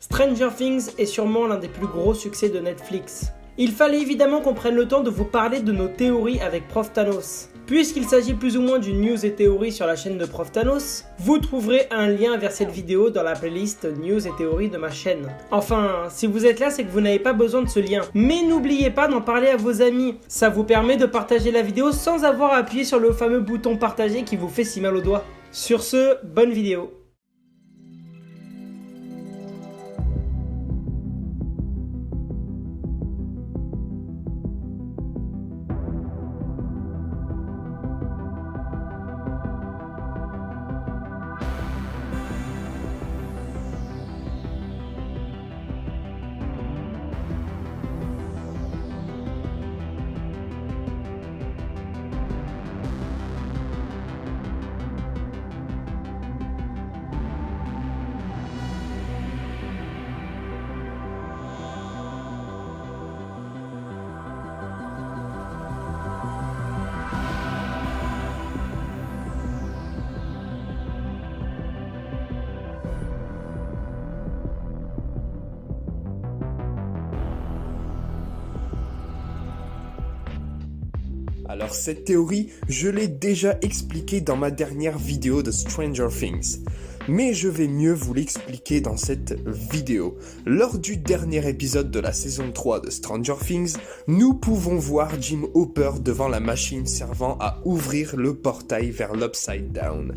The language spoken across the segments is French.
Stranger Things est sûrement l'un des plus gros succès de Netflix. Il fallait évidemment qu'on prenne le temps de vous parler de nos théories avec Prof Thanos. Puisqu'il s'agit plus ou moins d'une news et théorie sur la chaîne de Prof Thanos, vous trouverez un lien vers cette vidéo dans la playlist news et théories de ma chaîne. Enfin, si vous êtes là, c'est que vous n'avez pas besoin de ce lien. Mais n'oubliez pas d'en parler à vos amis. Ça vous permet de partager la vidéo sans avoir à appuyer sur le fameux bouton partager qui vous fait si mal aux doigts. Sur ce, bonne vidéo. Alors cette théorie, je l'ai déjà expliquée dans ma dernière vidéo de Stranger Things. Mais je vais mieux vous l'expliquer dans cette vidéo. Lors du dernier épisode de la saison 3 de Stranger Things, nous pouvons voir Jim Hopper devant la machine servant à ouvrir le portail vers l'Upside Down.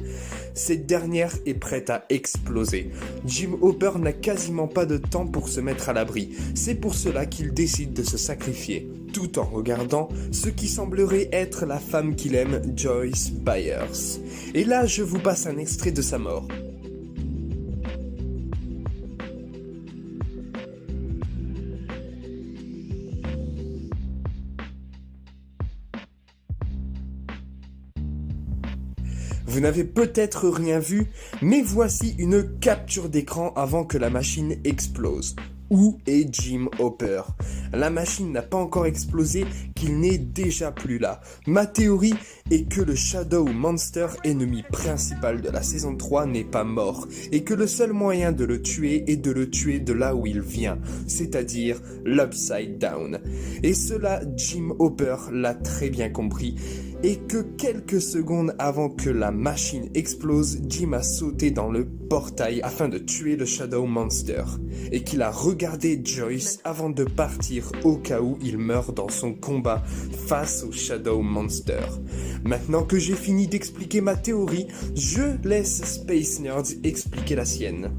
Cette dernière est prête à exploser. Jim Hopper n'a quasiment pas de temps pour se mettre à l'abri. C'est pour cela qu'il décide de se sacrifier, tout en regardant ce qui semblerait être la femme qu'il aime, Joyce Byers. Et là, je vous passe un extrait de sa mort. Vous n'avez peut-être rien vu, mais voici une capture d'écran avant que la machine explose. Où est Jim Hopper? La machine n'a pas encore explosé, qu'il n'est déjà plus là. Ma théorie est que le Shadow Monster, ennemi principal de la saison 3, n'est pas mort, et que le seul moyen de le tuer est de le tuer de là où il vient, c'est-à-dire l'Upside Down. Et cela, Jim Hopper l'a très bien compris, et que quelques secondes avant que la machine explose, Jim a sauté dans le portail afin de tuer le Shadow Monster, et qu'il a regardé Joyce avant de partir au cas où il meurt dans son combat face au Shadow Monster. Maintenant que j'ai fini d'expliquer ma théorie, je laisse Space Nerds expliquer la sienne.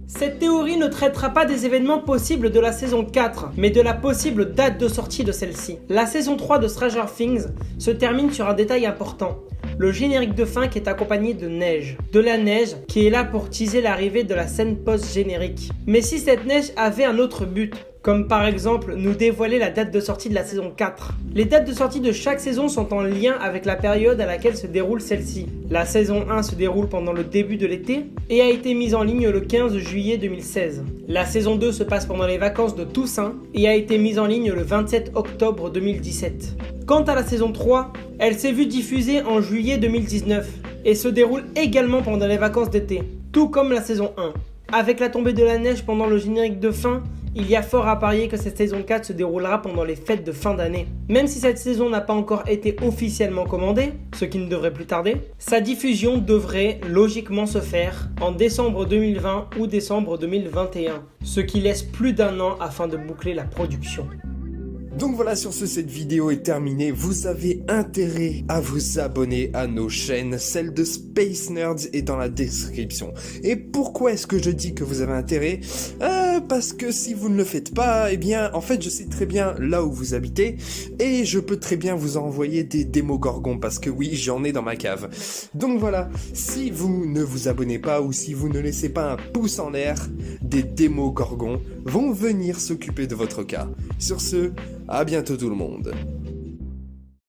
Cette théorie ne traitera pas des événements possibles de la saison 4, mais de la possible date de sortie de celle-ci. La saison 3 de Stranger Things se termine sur un détail important. Le générique de fin qui est accompagné de neige. De la neige qui est là pour teaser l'arrivée de la scène post-générique. Mais si cette neige avait un autre but, comme par exemple nous dévoiler la date de sortie de la saison 4. Les dates de sortie de chaque saison sont en lien avec la période à laquelle se déroule celle-ci. La saison 1 se déroule pendant le début de l'été et a été mise en ligne le 15 juillet 2016. La saison 2 se passe pendant les vacances de Toussaint et a été mise en ligne le 27 octobre 2017. Quant à la saison 3, elle s'est vue diffusée en juillet 2019 et se déroule également pendant les vacances d'été, tout comme la saison 1. Avec la tombée de la neige pendant le générique de fin, il y a fort à parier que cette saison 4 se déroulera pendant les fêtes de fin d'année. Même si cette saison n'a pas encore été officiellement commandée, ce qui ne devrait plus tarder, sa diffusion devrait logiquement se faire en décembre 2020 ou décembre 2021, ce qui laisse plus d'un an afin de boucler la production. Donc voilà, sur ce, cette vidéo est terminée. Vous avez intérêt à vous abonner à nos chaînes. Celle de Space Nerds est dans la description. Et pourquoi est-ce que je dis que vous avez intérêt? Parce que si vous ne le faites pas, eh bien, en fait, je sais très bien là où vous habitez. Et je peux très bien vous envoyer des Démogorgons. Parce que oui, j'en ai dans ma cave. Donc voilà, si vous ne vous abonnez pas ou si vous ne laissez pas un pouce en l'air, des Démogorgons vont venir s'occuper de votre cas. Sur ce, à bientôt tout le monde.